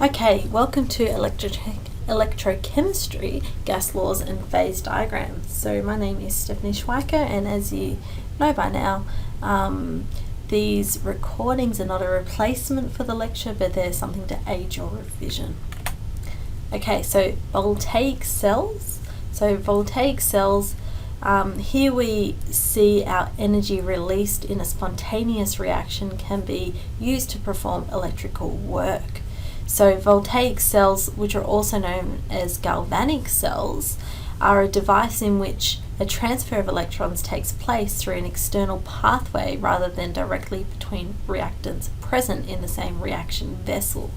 Okay, welcome to Electrochemistry, gas laws and phase diagrams. So my name is Stephanie Schweiker, and as you know by now, these recordings are not a replacement for the lecture, but they're something to aid your revision. Okay, so Voltaic cells. So Voltaic cells, here we see our energy released in a spontaneous reaction can be used to perform electrical work. So voltaic cells, which are also known as galvanic cells, are a device in which a transfer of electrons takes place through an external pathway rather than directly between reactants present in the same reaction vessel.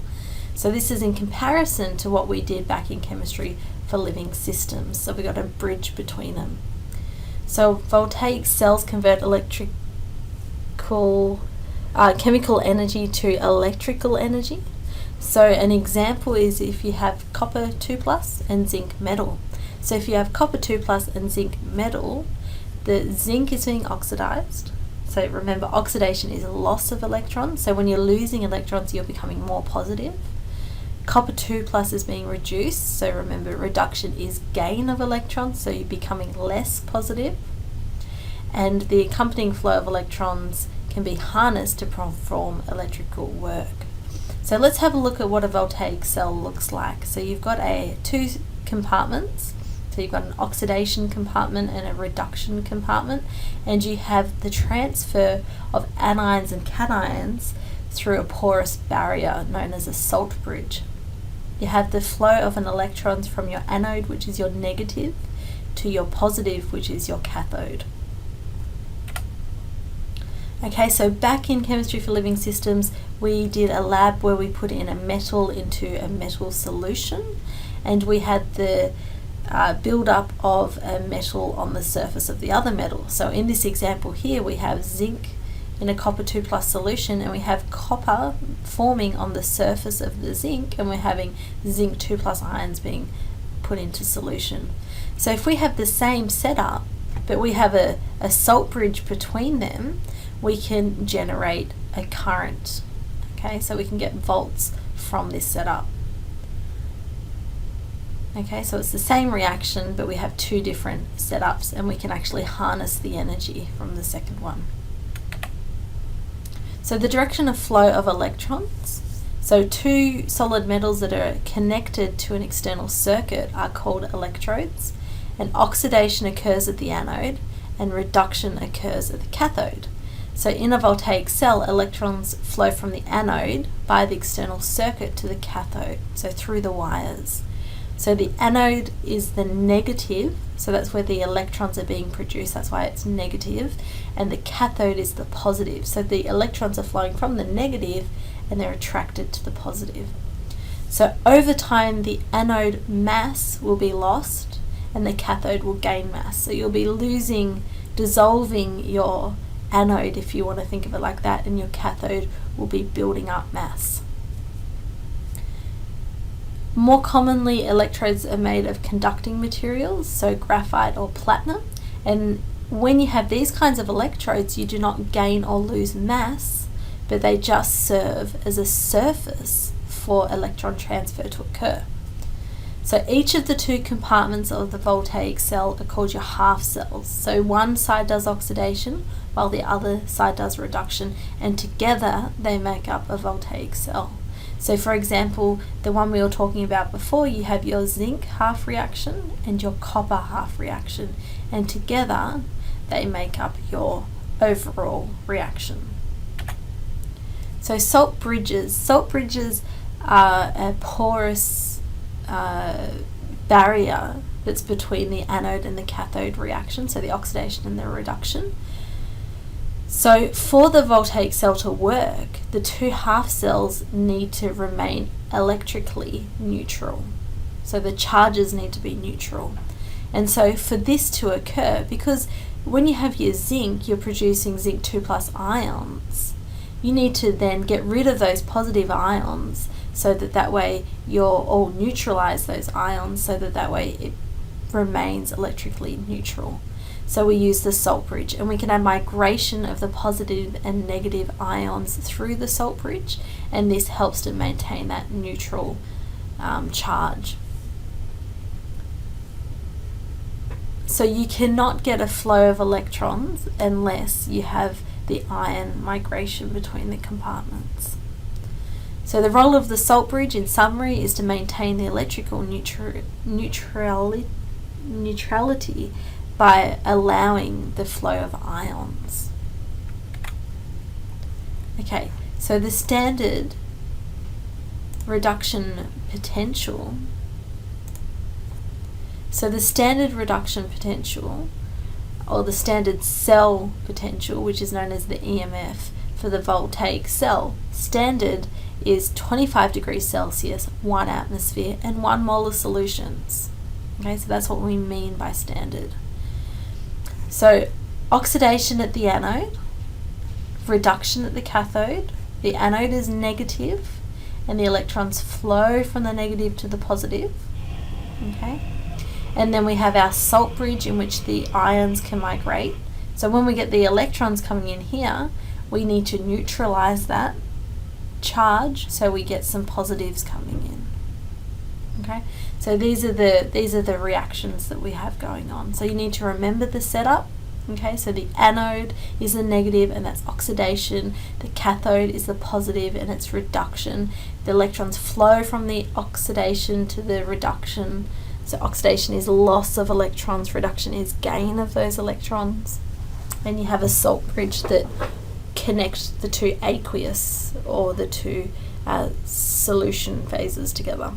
So this is in comparison to what we did back in chemistry for living systems. So we got a bridge between them. So voltaic cells convert chemical energy to electrical energy. So an example is if you have copper 2+ and zinc metal. So if you have copper 2+ and zinc metal, the zinc is being oxidized. So remember, oxidation is a loss of electrons. So when you're losing electrons, you're becoming more positive. Copper 2+ is being reduced. So remember, reduction is gain of electrons. So you're becoming less positive. And the accompanying flow of electrons can be harnessed to perform electrical work. So let's have a look at what a voltaic cell looks like. So you've got two compartments. So you've got an oxidation compartment and a reduction compartment, and you have the transfer of anions and cations through a porous barrier known as a salt bridge. You have the flow of an electrons from your anode, which is your negative, to your positive, which is your cathode. Okay, so back in chemistry for living systems, we did a lab where we put in a metal into a metal solution, and we had the build-up of a metal on the surface of the other metal. So in this example here, we have zinc in a copper 2+ solution, and we have copper forming on the surface of the zinc, and we're having zinc 2+ ions being put into solution. So if we have the same setup, but we have a salt bridge between them, we can generate a current. Okay, so we can get volts from this setup. Okay, so it's the same reaction, but we have two different setups, and we can actually harness the energy from the second one. So the direction of flow of electrons. So two solid metals that are connected to an external circuit are called electrodes, and oxidation occurs at the anode and reduction occurs at the cathode. So in a voltaic cell, electrons flow from the anode by the external circuit to the cathode, so through the wires. So the anode is the negative, so that's where the electrons are being produced, that's why it's negative, and the cathode is the positive. So the electrons are flowing from the negative and they're attracted to the positive. So over time, the anode mass will be lost and the cathode will gain mass. So you'll be dissolving your anode, if you want to think of it like that, and your cathode will be building up mass. More commonly, electrodes are made of conducting materials, so graphite or platinum, and when you have these kinds of electrodes, you do not gain or lose mass, but they just serve as a surface for electron transfer to occur. So each of the two compartments of the voltaic cell are called your half cells. So one side does oxidation while the other side does reduction, and together they make up a voltaic cell. So for example, the one we were talking about before, you have your zinc half reaction and your copper half reaction, and together they make up your overall reaction. So salt bridges are a porous barrier that's between the anode and the cathode reaction, so the oxidation and the reduction. So for the voltaic cell to work, the two half cells need to remain electrically neutral. So the charges need to be neutral. And so for this to occur, because when you have your zinc, you're producing zinc 2+ ions, you need to then get rid of those positive ions so that way you'll neutralize those ions, so that way it remains electrically neutral. So we use the salt bridge, and we can have migration of the positive and negative ions through the salt bridge, and this helps to maintain that neutral charge. So you cannot get a flow of electrons unless you have the ion migration between the compartments. So the role of the salt bridge, in summary, is to maintain the electrical neutrality by allowing the flow of ions. Okay, so the standard reduction potential, or the standard cell potential, which is known as the EMF for the Voltaic cell, standard is 25 degrees Celsius, 1 atmosphere, and 1 mole of solutions. Okay, so that's what we mean by standard. So oxidation at the anode, reduction at the cathode. The anode is negative, and the electrons flow from the negative to the positive. Okay, and then we have our salt bridge in which the ions can migrate. So when we get the electrons coming in here, we need to neutralize that charge so we get some positives coming in. Okay, so these are the reactions that we have going on. So you need to remember the setup. Okay, so the anode is the negative, and that's oxidation. The cathode is the positive, and it's reduction. The electrons flow from the oxidation to the reduction. So oxidation is loss of electrons, reduction is gain of those electrons. And you have a salt bridge that connects the two aqueous, or the two solution phases together.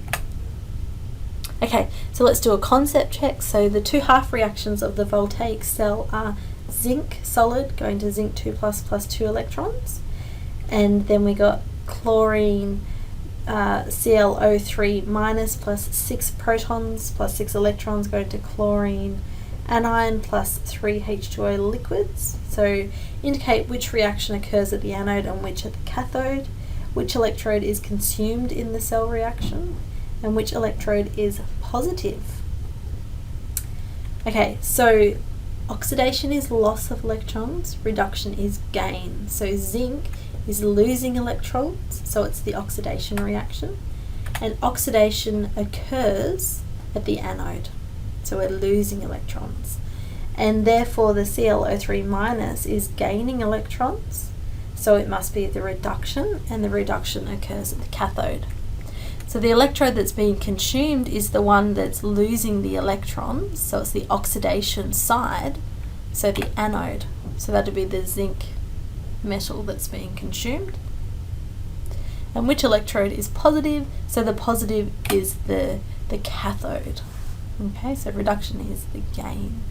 Okay, so let's do a concept check. So the two half reactions of the Voltaic cell are zinc solid going to zinc 2 plus 2 electrons, and then we got chlorine ClO3 minus plus 6 protons plus 6 electrons going to chlorine anion plus 3 H2O liquids. So indicate which reaction occurs at the anode and which at the cathode, which electrode is consumed in the cell reaction, and which electrode is positive. Okay, so oxidation is loss of electrons, reduction is gain. So zinc is losing electrons, so it's the oxidation reaction, and oxidation occurs at the anode, so we're losing electrons, and therefore the ClO3 minus is gaining electrons, so it must be the reduction, and the reduction occurs at the cathode. So the electrode that's being consumed is the one that's losing the electrons, so it's the oxidation side, so the anode. So that would be the zinc metal that's being consumed. And which electrode is positive? So the positive is the cathode. Okay, so reduction is the gain.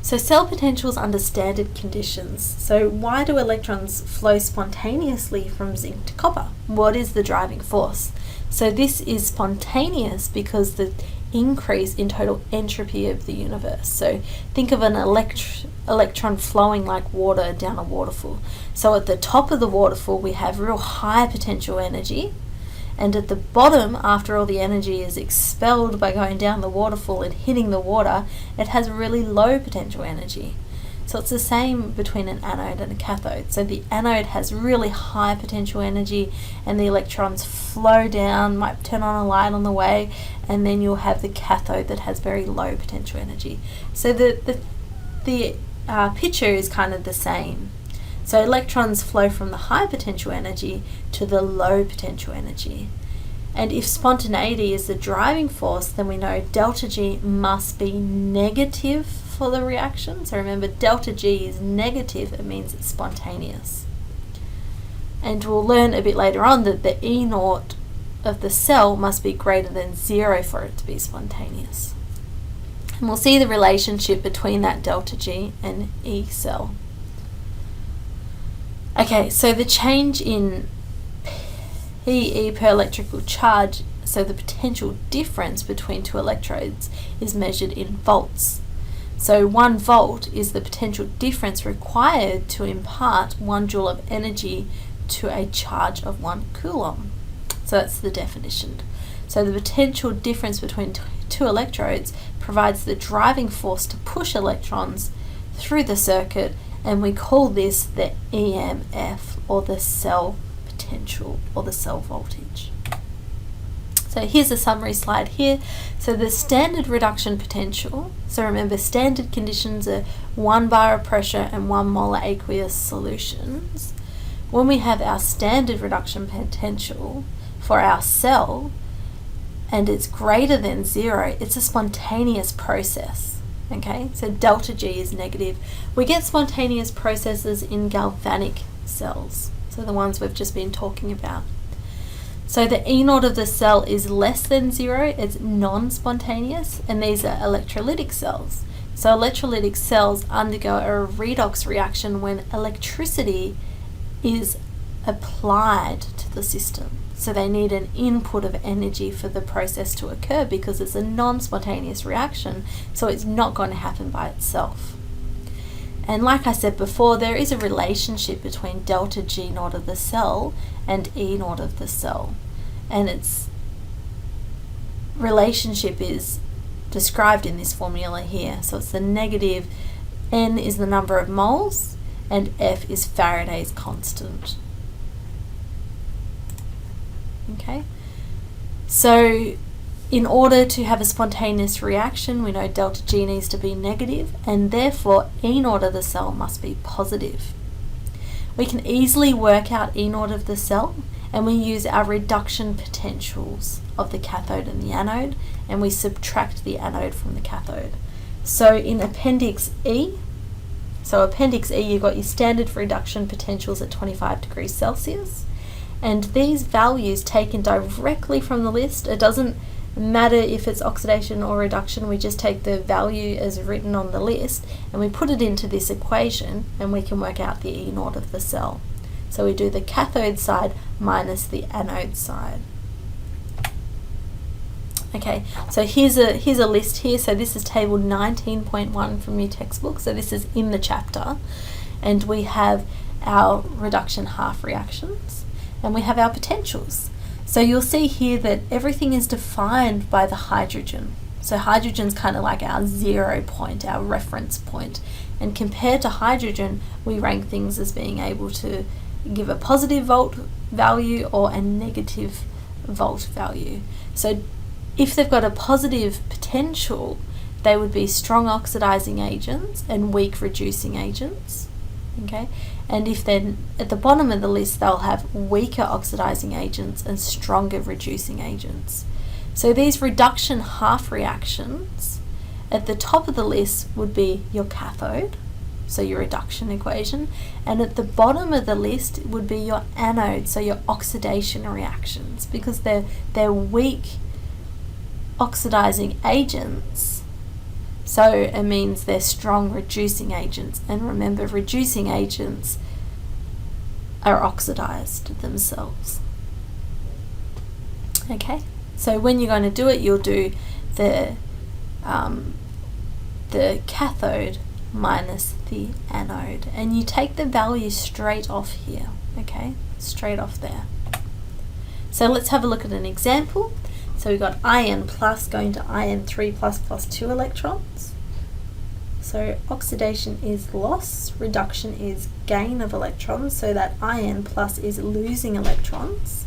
So cell potentials under standard conditions. So why do electrons flow spontaneously from zinc to copper? What is the driving force? So this is spontaneous because the increase in total entropy of the universe. So think of an electron flowing like water down a waterfall. So at the top of the waterfall we have real high potential energy, and at the bottom, after all the energy is expelled by going down the waterfall and hitting the water, it has really low potential energy. So it's the same between an anode and a cathode. So the anode has really high potential energy, and the electrons flow down, might turn on a light on the way, and then you'll have the cathode that has very low potential energy. So the picture is kind of the same. So electrons flow from the high potential energy to the low potential energy. And if spontaneity is the driving force, then we know delta G must be negative for the reaction. So remember, delta G is negative, it means it's spontaneous. And we'll learn a bit later on that the E naught of the cell must be greater than 0 for it to be spontaneous. And we'll see the relationship between that delta G and E cell. Okay, so the change in PE per electrical charge, so the potential difference between two electrodes, is measured in volts. So 1 volt is the potential difference required to impart 1 joule of energy to a charge of 1 coulomb. So that's the definition. So the potential difference between two electrodes provides the driving force to push electrons through the circuit, and we call this the EMF, or the cell potential, or the cell voltage. So here's a summary slide here. So the standard reduction potential, so remember standard conditions are 1 bar of pressure and 1 molar aqueous solutions. When we have our standard reduction potential for our cell and it's greater than 0, it's a spontaneous process. Okay, so delta G is negative. We get spontaneous processes in galvanic cells, so the ones we've just been talking about. So the E naught of the cell is less than 0, it's non-spontaneous, and these are electrolytic cells. So electrolytic cells undergo a redox reaction when electricity is applied to the system. So they need an input of energy for the process to occur because it's a non-spontaneous reaction, so it's not going to happen by itself. And like I said before, there is a relationship between delta G naught of the cell and E naught of the cell. And its relationship is described in this formula here. So it's the negative, N is the number of moles, and F is Faraday's constant. Okay, so in order to have a spontaneous reaction, we know delta G needs to be negative, and therefore E naught of the cell must be positive. We can easily work out E naught of the cell, and we use our reduction potentials of the cathode and the anode, and we subtract the anode from the cathode. So in Appendix E, you've got your standard reduction potentials at 25 degrees Celsius, and these values taken directly from the list. It doesn't matter if it's oxidation or reduction, we just take the value as written on the list and we put it into this equation, and we can work out the E naught of the cell. So we do the cathode side minus the anode side. Okay, so here's a list here. So this is table 19.1 from your textbook. So this is in the chapter, and we have our reduction half reactions, and we have our potentials. So you'll see here that everything is defined by the hydrogen. So hydrogen's kind of like our 0 point, our reference point. And compared to hydrogen, we rank things as being able to give a positive volt value or a negative volt value. So if they've got a positive potential, they would be strong oxidizing agents and weak reducing agents. Okay, and if then at the bottom of the list, they'll have weaker oxidizing agents and stronger reducing agents. So these reduction half reactions at the top of the list would be your cathode, so your reduction equation, and at the bottom of the list would be your anode, so your oxidation reactions, because they're weak oxidizing agents. So it means they're strong reducing agents. And remember, reducing agents are oxidized themselves. Okay, so when you're going to do it, you'll do the cathode minus the anode. And you take the value straight off here, okay? Straight off there. So let's have a look at an example. So we've got In plus going to In3 plus 2 electrons. So oxidation is loss, reduction is gain of electrons, so that In plus is losing electrons.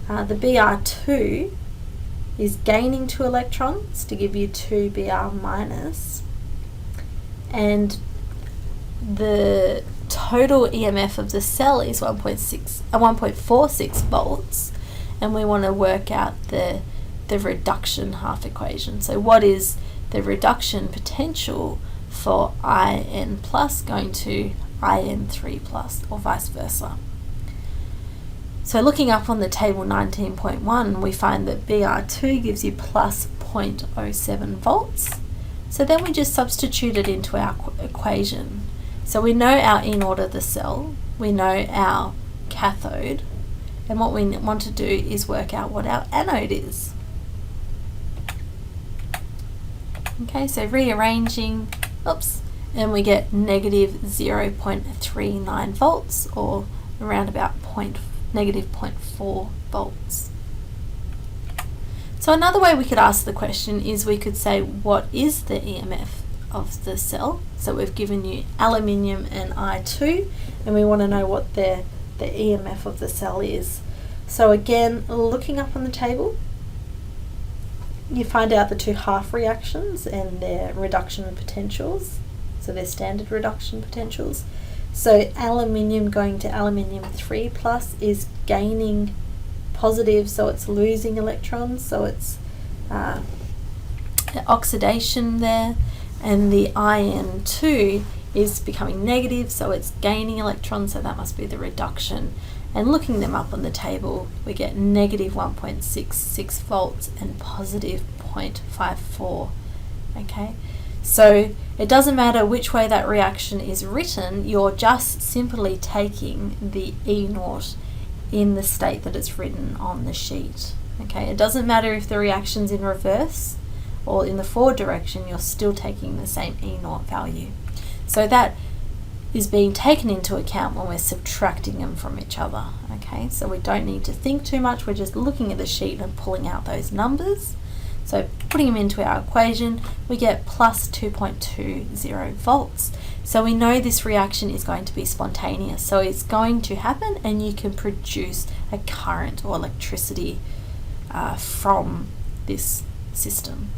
The Br2 is gaining 2 electrons to give you 2 Br minus. And the total EMF of the cell is 1.46 volts, and we want to work out the reduction half equation. So what is the reduction potential for In plus going to In3 plus, or vice versa? So looking up on the table 19.1, we find that Br2 gives you plus 0.07 volts. So then we just substitute it into our equation. So we know our E naught of the cell, we know our cathode, and what we want to do is work out what our anode is. Okay, so rearranging, and we get negative 0.39 volts, or around about negative 0.4 volts. So another way we could ask the question is we could say, what is the EMF of the cell? So we've given you aluminium and I2, and we want to know what the EMF of the cell is. So again, looking up on the table, you find out the two half reactions and their reduction potentials. So their standard reduction potentials. So aluminium going to aluminium 3 plus is gaining positive, so it's losing electrons, so it's oxidation there, and the IN2 is becoming negative, so it's gaining electrons, so that must be the reduction. And looking them up on the table, we get negative 1.66 volts and positive 0.54. Okay, so it doesn't matter which way that reaction is written, you're just simply taking the E0 in the state that it's written on the sheet. Okay, it doesn't matter if the reaction's in reverse or in the forward direction, you're still taking the same E0 value. So that is being taken into account when we're subtracting them from each other. Okay, so we don't need to think too much, we're just looking at the sheet and pulling out those numbers. So putting them into our equation, we get plus 2.20 volts. So we know this reaction is going to be spontaneous. So it's going to happen and you can produce a current or electricity from this system.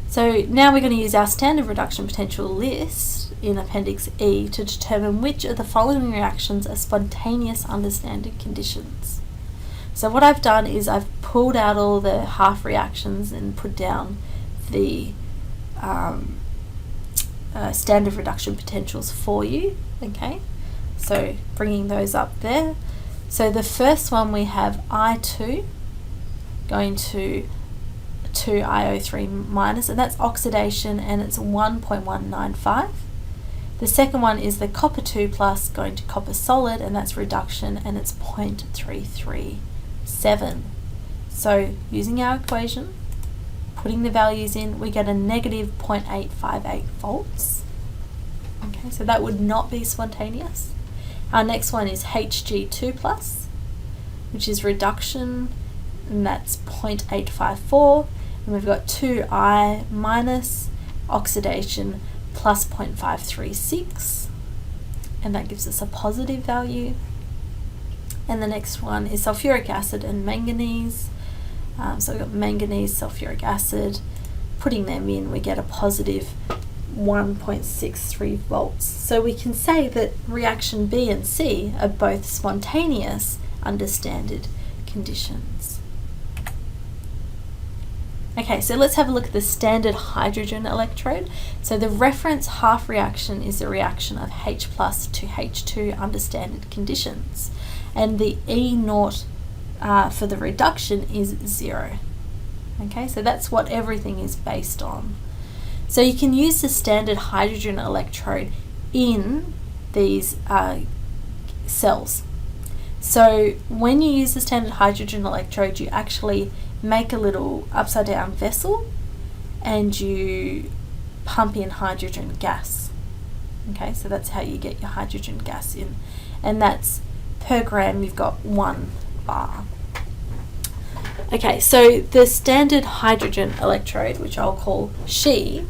So now we're going to use our standard reduction potential list in Appendix E to determine which of the following reactions are spontaneous under standard conditions. So what I've done is I've pulled out all the half reactions and put down the standard reduction potentials for you. Okay, so bringing those up there. So the first one we have I2 going to 2IO3 minus, and that's oxidation, and it's 1.195. The second one is the copper 2 plus going to copper solid, and that's reduction, and it's 0.337. So using our equation, putting the values in, we get a negative 0.858 volts. Okay, so that would not be spontaneous. Our next one is Hg2 plus, which is reduction, and that's 0.854. And we've got 2I minus oxidation plus 0.536, and that gives us a positive value. And the next one is sulfuric acid and manganese. So we've got manganese, sulfuric acid. Putting them in, we get a positive 1.63 volts. So we can say that reaction B and C are both spontaneous under standard conditions. Okay, so let's have a look at the standard hydrogen electrode. So the reference half reaction is the reaction of H plus to H2 under standard conditions. And the E0 for the reduction is 0. Okay, so that's what everything is based on. So you can use the standard hydrogen electrode in these cells. So when you use the standard hydrogen electrode, you actually make a little upside down vessel and you pump in hydrogen gas. Okay, so that's how you get your hydrogen gas in, and that's per gram you've got 1 bar. Okay, so the standard hydrogen electrode, which I'll call She,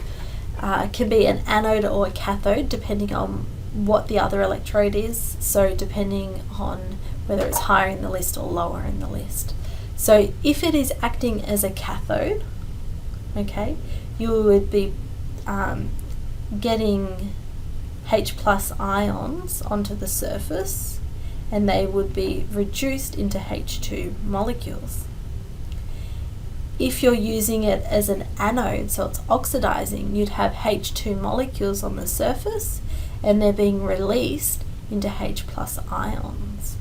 can be an anode or a cathode depending on what the other electrode is, so depending on whether it's higher in the list or lower in the list. So if it is acting as a cathode, okay, you would be getting H plus ions onto the surface, and they would be reduced into H2 molecules. If you're using it as an anode, so it's oxidizing, you'd have H2 molecules on the surface, and they're being released into H plus ions.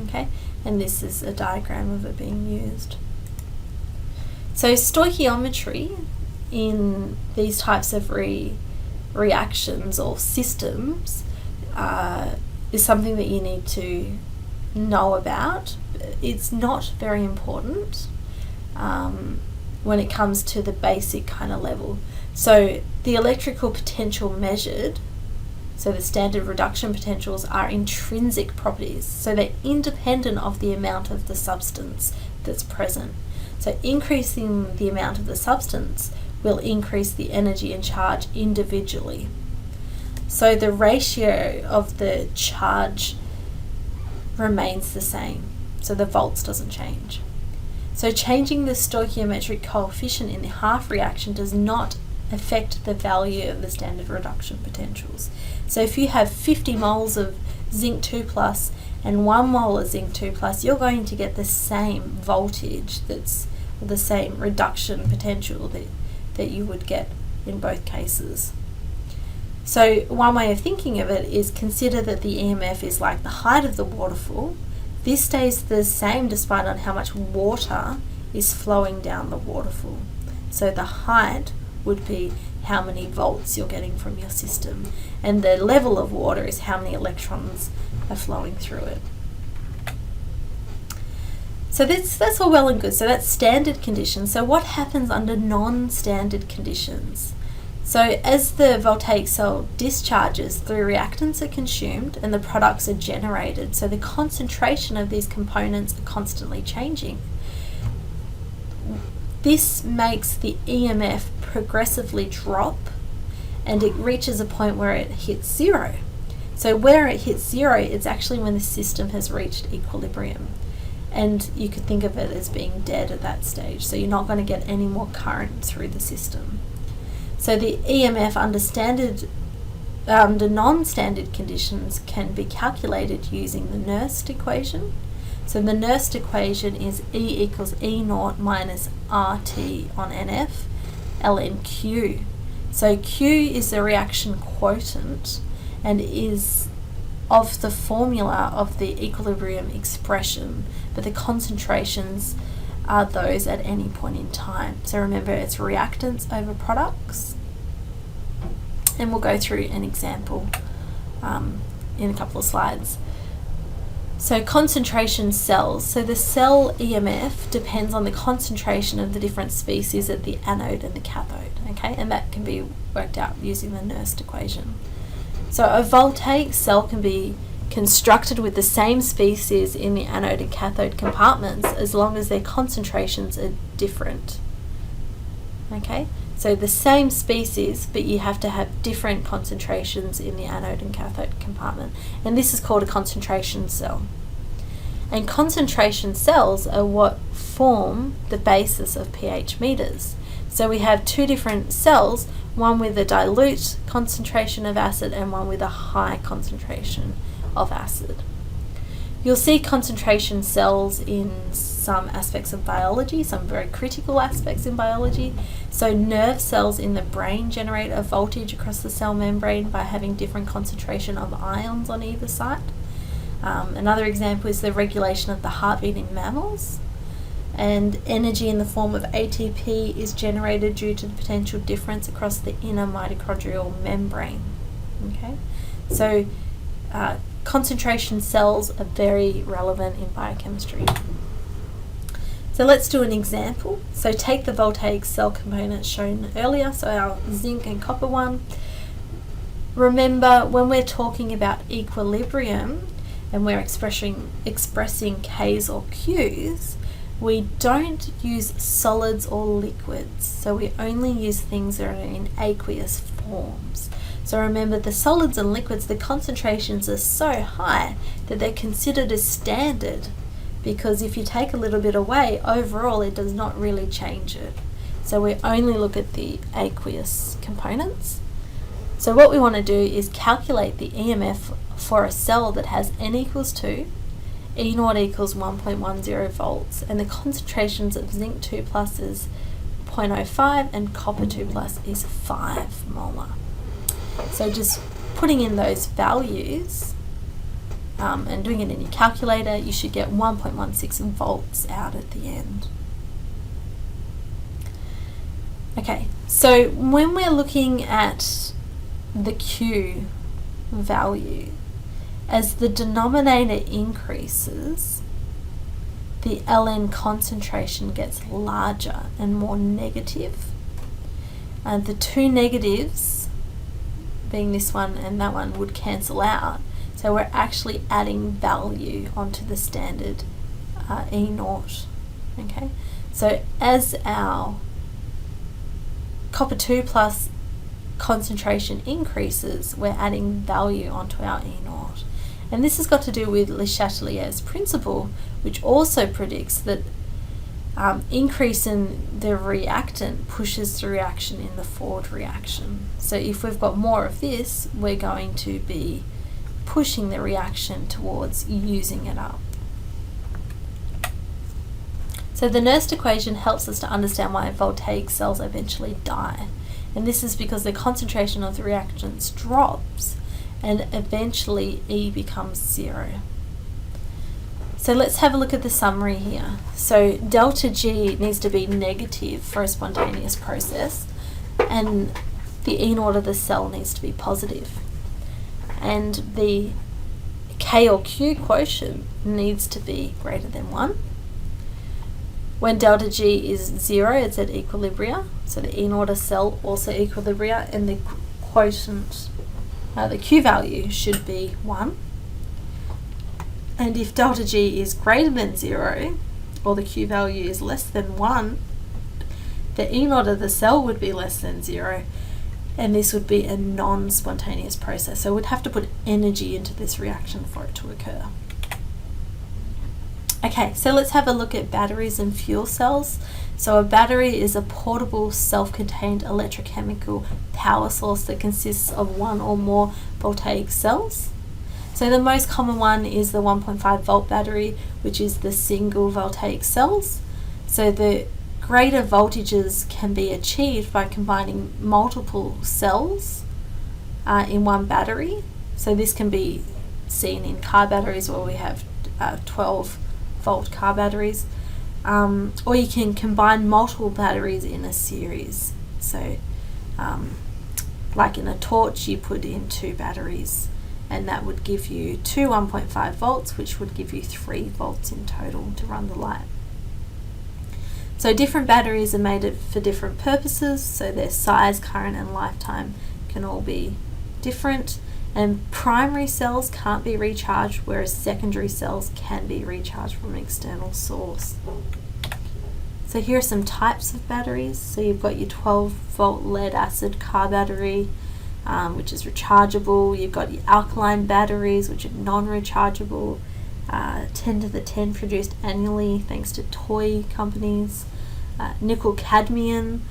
Okay, and this is a diagram of it being used. So stoichiometry in these types of reactions or systems is something that you need to know about. It's not very important when it comes to the basic kind of level. So the electrical potential measured So the standard reduction potentials are intrinsic properties, so they're independent of the amount of the substance that's present. So increasing the amount of the substance will increase the energy and charge individually. So the ratio of the charge remains the same, so the volts doesn't change. So changing the stoichiometric coefficient in the half reaction does not affect the value of the standard reduction potentials. So if you have 50 moles of zinc 2 plus and 1 mole of zinc 2 plus, you're going to get the same voltage, that's the same reduction potential that you would get in both cases. So one way of thinking of it is consider that the EMF is like the height of the waterfall. This stays the same despite on how much water is flowing down the waterfall. So the height would be how many volts you're getting from your system, and the level of water is how many electrons are flowing through it. So that's all well and good. So that's standard conditions. So what happens under non-standard conditions? So as the voltaic cell discharges, the reactants are consumed and the products are generated. So the concentration of these components are constantly changing. This makes the EMF progressively drop, and it reaches a point where it hits zero. So where it hits zero, it's actually when the system has reached equilibrium. And you could think of it as being dead at that stage. So you're not going to get any more current through the system. So the EMF under non-standard conditions can be calculated using the Nernst equation. So the Nernst equation is E equals E naught minus RT on NF, ln Q. So Q is the reaction quotient and is of the formula of the equilibrium expression, but the concentrations are those at any point in time. So remember, it's reactants over products. And we'll go through an example in a couple of slides. So concentration cells. So the cell EMF depends on the concentration of the different species at the anode and the cathode, okay? And that can be worked out using the Nernst equation. So a voltaic cell can be constructed with the same species in the anode and cathode compartments as long as their concentrations are different, okay? So the same species, but you have to have different concentrations in the anode and cathode compartment. And this is called a concentration cell. And concentration cells are what form the basis of pH meters. So we have two different cells, one with a dilute concentration of acid and one with a high concentration of acid. You'll see concentration cells in some aspects of biology, some very critical aspects in biology. So nerve cells in the brain generate a voltage across the cell membrane by having different concentration of ions on either side. Another example is the regulation of the heartbeat in mammals. And energy in the form of ATP is generated due to the potential difference across the inner mitochondrial membrane. Okay, so concentration cells are very relevant in biochemistry. So let's do an example. So take the voltaic cell components shown earlier, so our zinc and copper one. Remember, when we're talking about equilibrium and we're expressing K's or Q's, we don't use solids or liquids. So we only use things that are in aqueous forms. So remember, the solids and liquids, the concentrations are so high that they're considered as standard, because if you take a little bit away, overall it does not really change it. So we only look at the aqueous components. So what we want to do is calculate the EMF for a cell that has N equals 2, E naught equals 1.10 volts, and the concentrations of zinc 2 plus is 0.05 and copper 2 plus is 5 molar. So just putting in those values and doing it in your calculator, you should get 1.16 volts out at the end. Okay, so when we're looking at the Q value, as the denominator increases, the Ln concentration gets larger and more negative. And the two negatives being this one and that one, would cancel out. So we're actually adding value onto the standard E naught. Okay, so as our copper 2 plus concentration increases, we're adding value onto our E naught. And this has got to do with Le Chatelier's principle, which also predicts that increase in the reactant pushes the reaction in the forward reaction. So if we've got more of this, we're going to be pushing the reaction towards using it up. So the Nernst equation helps us to understand why voltaic cells eventually die. And this is because the concentration of the reactants drops and eventually E becomes 0. So let's have a look at the summary here. So delta G needs to be negative for a spontaneous process, and the E naught of the cell needs to be positive. And the K or Q quotient needs to be greater than 1. When delta G is 0, it's at equilibria, so the E naught of cell also equilibria, and the quotient, the Q value should be 1. And if delta G is greater than 0, or the Q value is less than 1, the E naught of the cell would be less than 0, and this would be a non-spontaneous process. So we'd have to put energy into this reaction for it to occur. Okay, so let's have a look at batteries and fuel cells. So a battery is a portable, self-contained electrochemical power source that consists of one or more voltaic cells. So the most common one is the 1.5 volt battery, which is the single Voltaic cells. So the greater voltages can be achieved by combining multiple cells in one battery. So this can be seen in car batteries, where we have 12 volt car batteries, or you can combine multiple batteries in a series. So like in a torch, you put in 2 batteries, and that would give you 2 1.5 volts, which would give you 3 volts in total to run the light. So different batteries are made for different purposes, so their size, current and lifetime can all be different. And primary cells can't be recharged, whereas secondary cells can be recharged from an external source. So here are some types of batteries. So you've got your 12 volt lead acid car battery, which is rechargeable. You've got your alkaline batteries, which are non-rechargeable, 10 to the 10 produced annually thanks to toy companies. Nickel cadmium,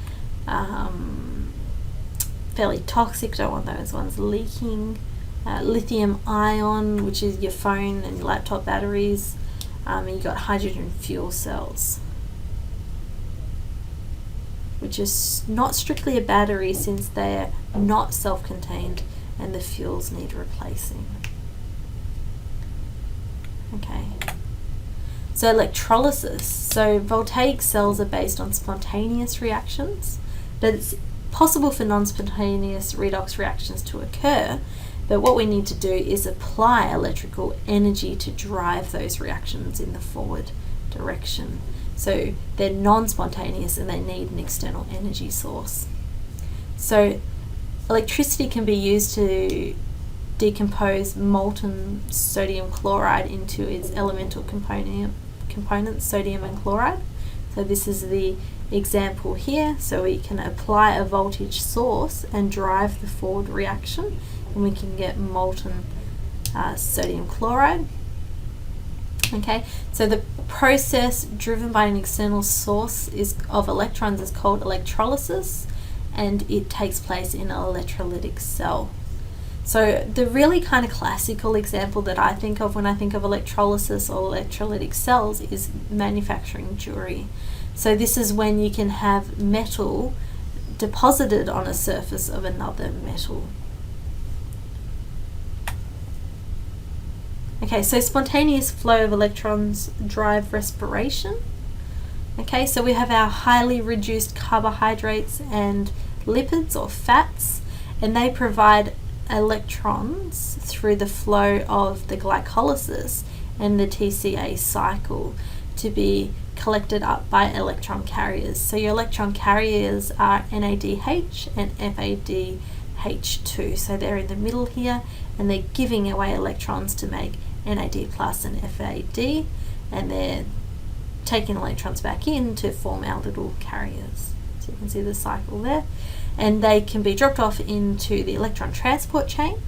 fairly toxic, don't want those ones leaking. Lithium ion, which is your phone and laptop batteries, and you've got hydrogen fuel cells, which is not strictly a battery since they're not self-contained and the fuels need replacing. Okay, so electrolysis. So voltaic cells are based on spontaneous reactions, but it's possible for non-spontaneous redox reactions to occur. But what we need to do is apply electrical energy to drive those reactions in the forward direction. So they're non-spontaneous and they need an external energy source. So electricity can be used to decompose molten sodium chloride into its elemental components, sodium and chloride. So this is the example here. So we can apply a voltage source and drive the forward reaction, and we can get molten sodium chloride. Okay, so the process driven by an external source of electrons is called electrolysis, and it takes place in an electrolytic cell. So the really kind of classical example that I think of when I think of electrolysis or electrolytic cells is manufacturing jewelry. So this is when you can have metal deposited on a surface of another metal. Okay, so spontaneous flow of electrons drive respiration. Okay, so we have our highly reduced carbohydrates and lipids or fats, and they provide electrons through the flow of the glycolysis and the TCA cycle to be collected up by electron carriers. So your electron carriers are NADH and FADH H2. So they're in the middle here, and they're giving away electrons to make NAD plus and FAD, and they're taking electrons back in to form our little carriers. So you can see the cycle there. And they can be dropped off into the electron transport chain.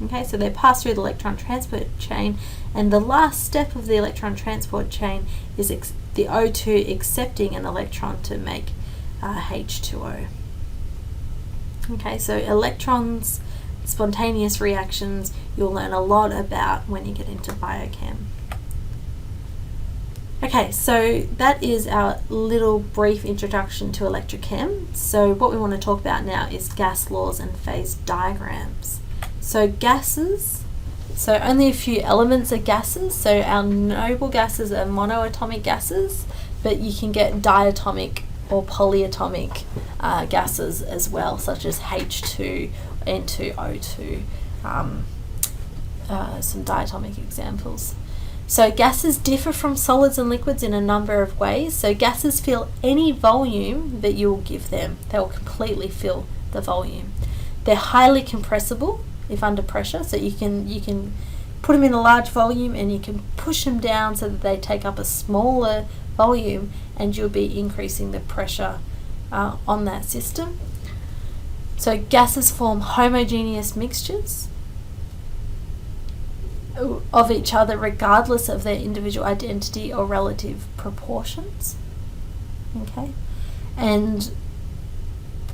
Okay, so they pass through the electron transport chain, and the last step of the electron transport chain is the O2 accepting an electron to make H2O. Okay, so electrons, spontaneous reactions, you'll learn a lot about when you get into biochem. Okay, so that is our little brief introduction to electrochem. So what we want to talk about now is gas laws and phase diagrams. So gases, so only a few elements are gases. So our noble gases are monoatomic gases, but you can get diatomic or polyatomic gases as well, such as H2, N2, O2, some diatomic examples. So gases differ from solids and liquids in a number of ways. So gases fill any volume that you will give them. They will completely fill the volume. They're highly compressible if under pressure. So you can put them in a large volume and you can push them down so that they take up a smaller volume, and you'll be increasing the pressure on that system. So gases form homogeneous mixtures of each other regardless of their individual identity or relative proportions. Okay, and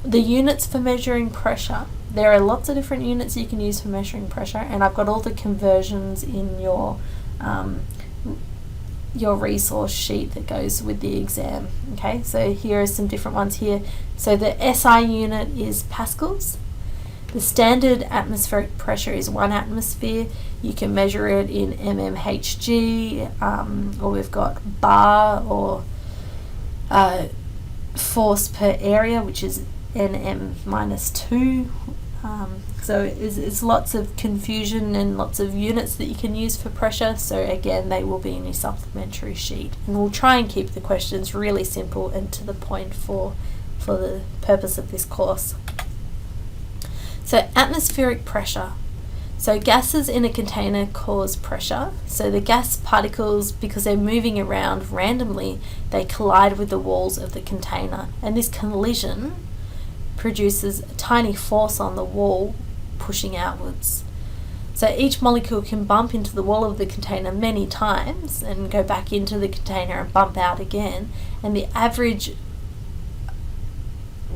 the units for measuring pressure, there are lots of different units you can use for measuring pressure, and I've got all the conversions in your resource sheet that goes with the exam. Okay, so here are some different ones here. So the SI unit is pascals. The standard atmospheric pressure is 1 atmosphere. You can measure it in mmHg, or we've got bar or force per area, which is nm minus 2. So it's lots of confusion and lots of units that you can use for pressure. So again, they will be in your supplementary sheet. And we'll try and keep the questions really simple and to the point for the purpose of this course. So atmospheric pressure. So gases in a container cause pressure. So the gas particles, because they're moving around randomly, they collide with the walls of the container. And this collision produces a tiny force on the wall pushing outwards. So each molecule can bump into the wall of the container many times and go back into the container and bump out again. And the average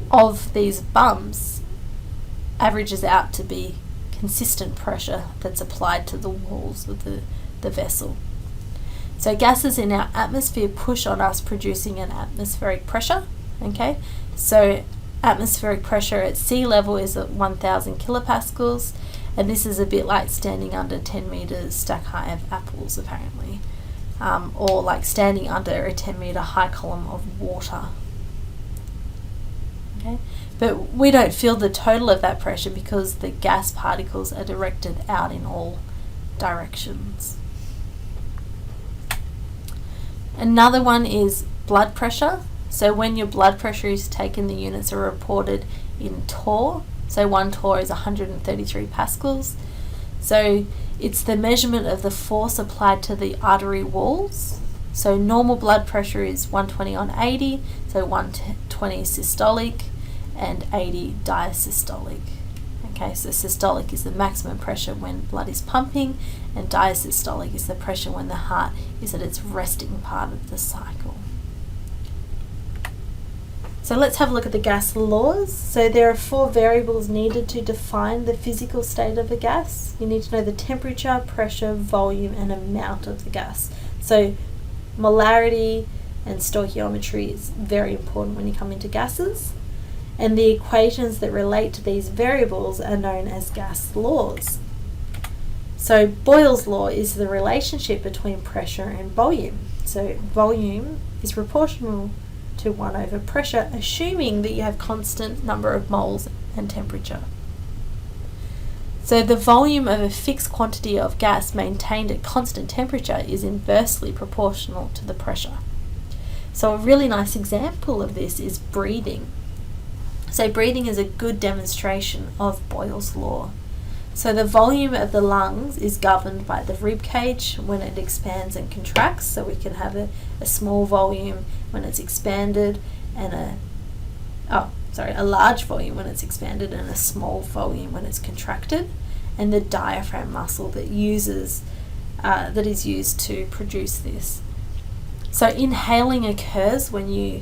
of these bumps averages out to be consistent pressure that's applied to the walls of the vessel. So gases in our atmosphere push on us, producing an atmospheric pressure. Okay, so atmospheric pressure at sea level is at 1000 kilopascals, and this is a bit like standing under 10 meters stack high of apples apparently, or like standing under a 10 meter high column of water. Okay, but we don't feel the total of that pressure because the gas particles are directed out in all directions. Another one is blood pressure. So when your blood pressure is taken, the units are reported in torr. So 1 torr is 133 pascals. So it's the measurement of the force applied to the artery walls. So normal blood pressure is 120 on 80, so 120 systolic and 80 diastolic. Okay, so systolic is the maximum pressure when blood is pumping, and diastolic is the pressure when the heart is at its resting part of the cycle. So let's have a look at the gas laws. So there are 4 variables needed to define the physical state of a gas. You need to know the temperature, pressure, volume, and amount of the gas. So molarity and stoichiometry is very important when you come into gases. And the equations that relate to these variables are known as gas laws. So Boyle's law is the relationship between pressure and volume. So volume is proportional to 1 over pressure, assuming that you have constant number of moles and temperature. So the volume of a fixed quantity of gas maintained at constant temperature is inversely proportional to the pressure. So a really nice example of this is breathing. So breathing is a good demonstration of Boyle's law. So the volume of the lungs is governed by the rib cage when it expands and contracts. So we can have a small volume when it's expanded and a large volume when it's expanded and a small volume when it's contracted. And the diaphragm muscle that is used to produce this. So inhaling occurs when your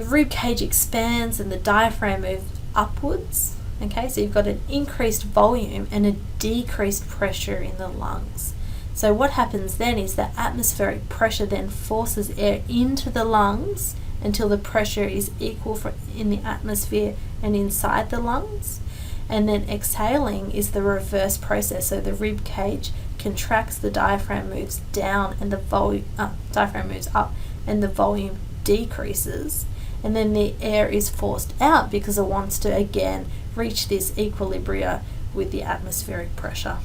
rib cage expands and the diaphragm moves upwards. Okay, so you've got an increased volume and a decreased pressure in the lungs. So what happens then is that atmospheric pressure then forces air into the lungs until the pressure is equal in the atmosphere and inside the lungs. And then exhaling is the reverse process. So the rib cage contracts, the diaphragm moves down, and the diaphragm moves up, and the volume decreases. And then the air is forced out because it wants to again reach this equilibrium with the atmospheric pressure.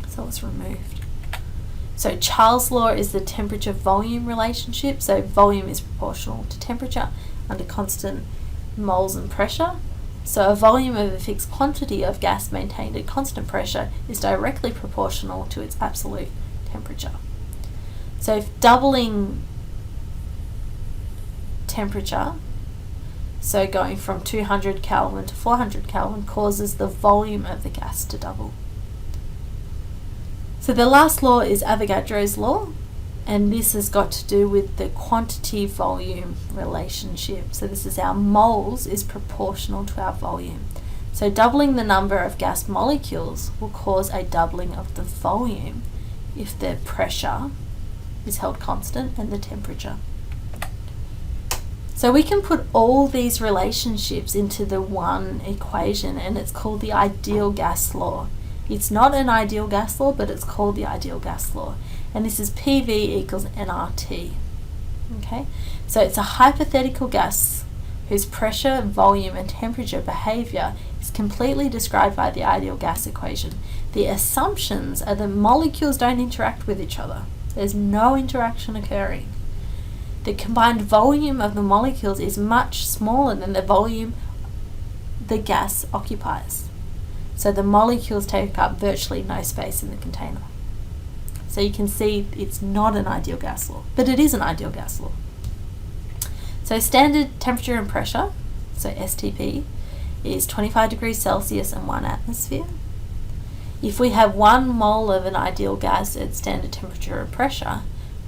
So it's removed. So Charles' law is the temperature-volume relationship. So volume is proportional to temperature under constant moles and pressure. So a volume of a fixed quantity of gas maintained at constant pressure is directly proportional to its absolute temperature. So if doubling temperature, so going from 200 Kelvin to 400 Kelvin, causes the volume of the gas to double. So the last law is Avogadro's law, and this has got to do with the quantity-volume relationship. So this is our moles is proportional to our volume. So doubling the number of gas molecules will cause a doubling of the volume if the pressure is held constant and the temperature. So we can put all these relationships into the one equation, and it's called the ideal gas law. It's not an ideal gas law, but it's called the ideal gas law. And this is PV equals nRT. Okay, so it's a hypothetical gas whose pressure, volume, and temperature behavior is completely described by the ideal gas equation. The assumptions are that molecules don't interact with each other. There's no interaction occurring. The combined volume of the molecules is much smaller than the volume the gas occupies. So the molecules take up virtually no space in the container. So you can see it's not an ideal gas law, but it is an ideal gas law. So standard temperature and pressure, so STP, is 25 degrees Celsius and 1 atmosphere. If we have 1 mole of an ideal gas at standard temperature and pressure,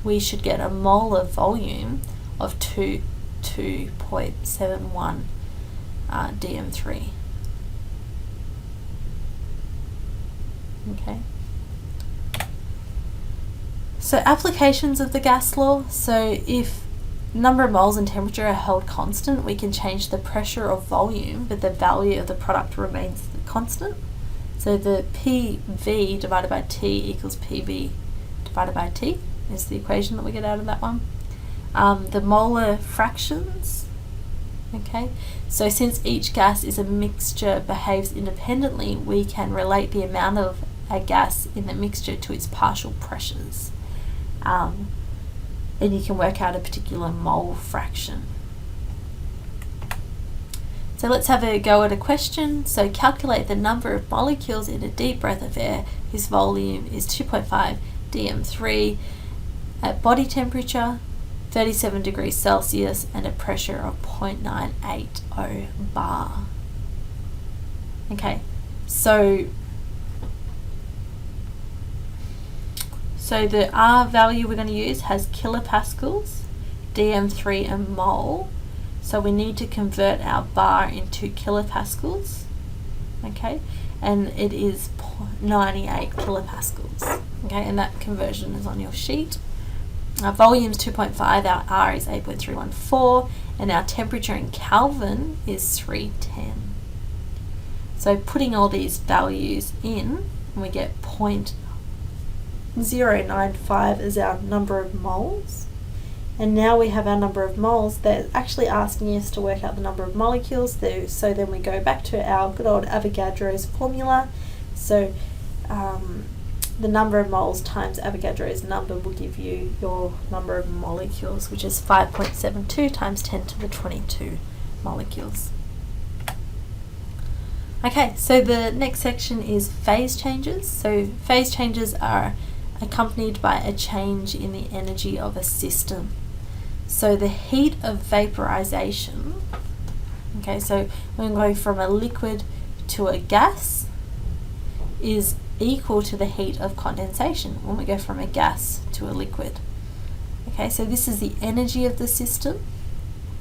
we should get a mole of volume of 2.71 dm3. Okay. So applications of the gas law. So if number of moles and temperature are held constant, we can change the pressure or volume, but the value of the product remains constant. So the PV divided by T equals PV divided by T is the equation that we get out of that one. The molar fractions. Okay, so since each gas is a mixture, behaves independently, we can relate the amount of a gas in the mixture to its partial pressures. And you can work out a particular mole fraction. So let's have a go at a question. So calculate the number of molecules in a deep breath of air whose volume is 2.5 dm3 at body temperature, 37 degrees Celsius, and a pressure of 0.980 bar. Okay, so the R value we're going to use has kilopascals, dm3 and mole. So we need to convert our bar into kilopascals. Okay, and it is 98 kilopascals. Okay, and that conversion is on your sheet. Our volume is 2.5, our R is 8.314, and our temperature in Kelvin is 310. So putting all these values in, we get 0.095 as our number of moles. And now we have our number of moles. They're actually asking us to work out the number of molecules. So then we go back to our good old Avogadro's formula. So the number of moles times Avogadro's number will give you your number of molecules, which is 5.72 times 10 to the 22 molecules. Okay, so the next section is phase changes. So phase changes are accompanied by a change in the energy of a system. So the heat of vaporization, okay, so when we go from a liquid to a gas, is equal to the heat of condensation when we go from a gas to a liquid. Okay, so this is the energy of the system,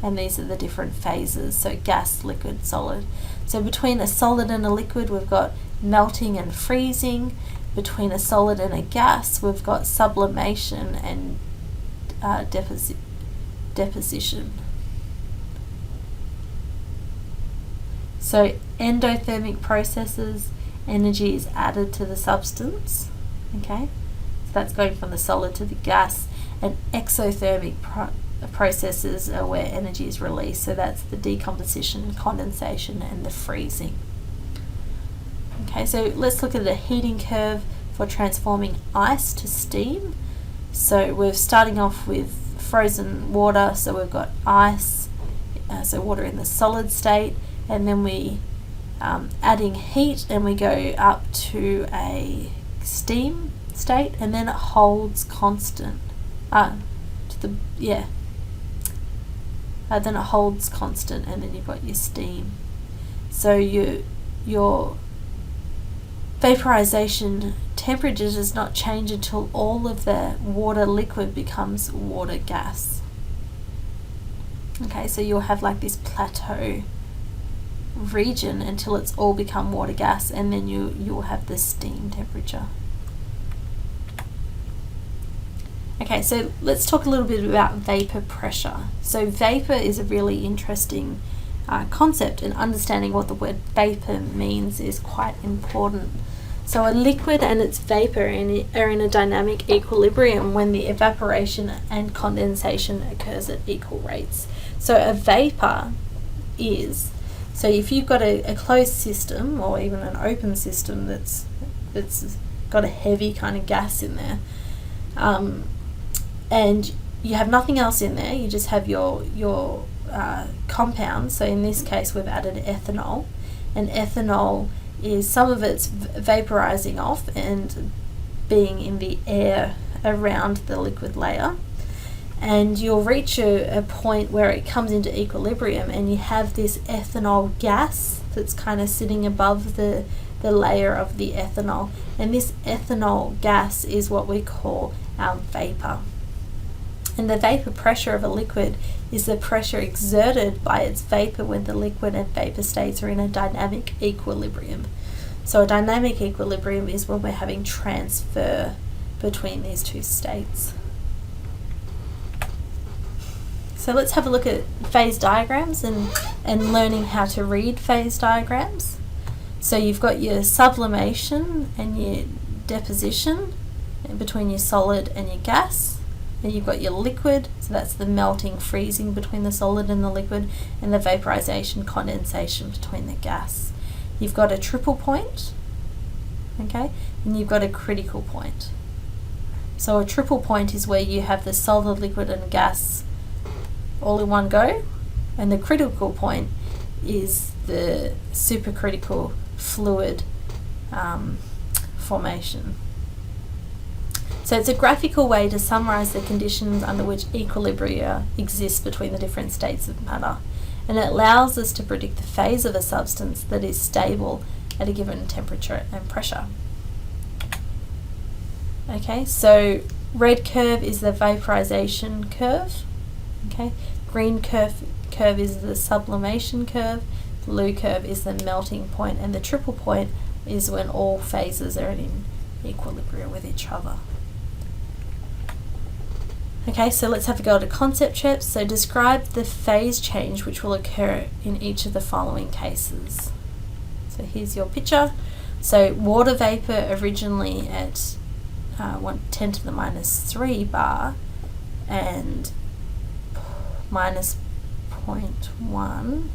and these are the different phases, so gas, liquid, solid. So between a solid and a liquid, we've got melting and freezing. Between a solid and a gas, we've got sublimation and deposition. So endothermic processes, energy is added to the substance, okay? So that's going from the solid to the gas. And exothermic processes are where energy is released, so that's the decomposition, condensation, and the freezing. Okay, so let's look at the heating curve for transforming ice to steam. So we're starting off with frozen water, so we've got ice, so water in the solid state, and then we adding heat, and we go up to a steam state, and then it holds constant. Then it holds constant, and then you've got your steam. So your vaporization temperature does not change until all of the water liquid becomes water gas. Okay, so you'll have like this plateau region until it's all become water gas, and then you'll have the steam temperature. Okay, so let's talk a little bit about vapor pressure. So vapor is a really interesting concept, and understanding what the word vapor means is quite important. So a liquid and its vapor are in a dynamic equilibrium when the evaporation and condensation occurs at equal rates. So a vapor is, so if you've got a closed system, or even an open system that's got a heavy kind of gas in there, and you have nothing else in there, you just have your compounds. So in this case we've added ethanol, and ethanol is some of it's vaporizing off and being in the air around the liquid layer, and you'll reach a point where it comes into equilibrium, and you have this ethanol gas that's kind of sitting above the layer of the ethanol, and this ethanol gas is what we call our vapor. And the vapor pressure of a liquid is the pressure exerted by its vapor when the liquid and vapor states are in a dynamic equilibrium. So a dynamic equilibrium is when we're having transfer between these two states. So let's have a look at phase diagrams and learning how to read phase diagrams. So you've got your sublimation and your deposition between your solid and your gas. And you've got your liquid, so that's the melting, freezing between the solid and the liquid, and the vaporization, condensation between the gas. You've got a triple point, okay, and you've got a critical point. So a triple point is where you have the solid, liquid, and gas all in one go, and the critical point is the supercritical fluid formation. So it's a graphical way to summarize the conditions under which equilibria exist between the different states of matter, and it allows us to predict the phase of a substance that is stable at a given temperature and pressure. Okay, so red curve is the vaporization curve, okay, green curve is the sublimation curve, blue curve is the melting point, and the triple point is when all phases are in equilibrium with each other. Okay, so let's have a go at a concept chart. So describe the phase change which will occur in each of the following cases. So here's your picture. So water vapor originally at 10 to the minus 3 bar and minus 0.1.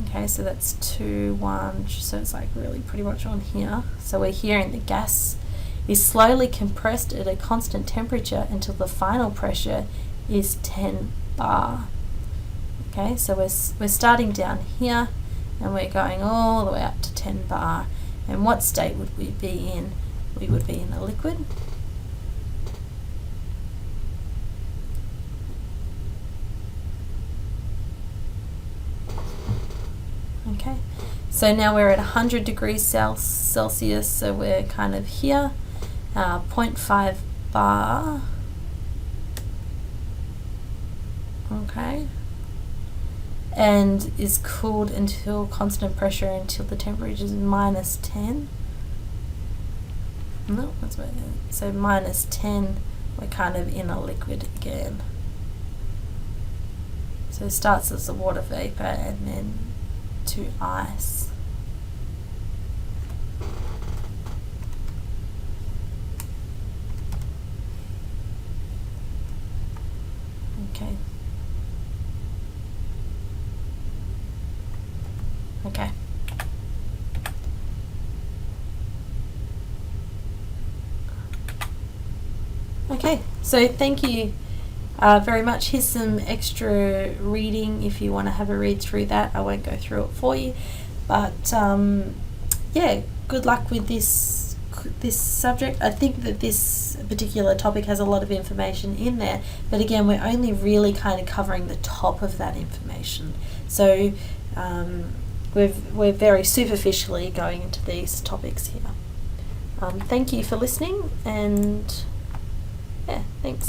Okay, so that's 2, 1, so it's like really pretty much on here. So we're here in the gas is slowly compressed at a constant temperature until the final pressure is 10 bar. Okay, so we're starting down here and we're going all the way up to 10 bar. And what state would we be in? We would be in a liquid. Okay, so now we're at 100 degrees Celsius, so we're kind of here, 0.5 bar. Okay, and is cooled until constant pressure until the temperature is -10. No, that's what it is. So -10, we're kind of in a liquid again. So it starts as a water vapor and then to ice. Okay. Okay. Okay, so thank you very much. Here's some extra reading if you want to have a read through that. I won't go through it for you, but yeah, good luck with this subject. I think that this particular topic has a lot of information in there, but again, we're only really kind of covering the top of that information. So we're very superficially going into these topics here. Thank you for listening, and yeah, thanks.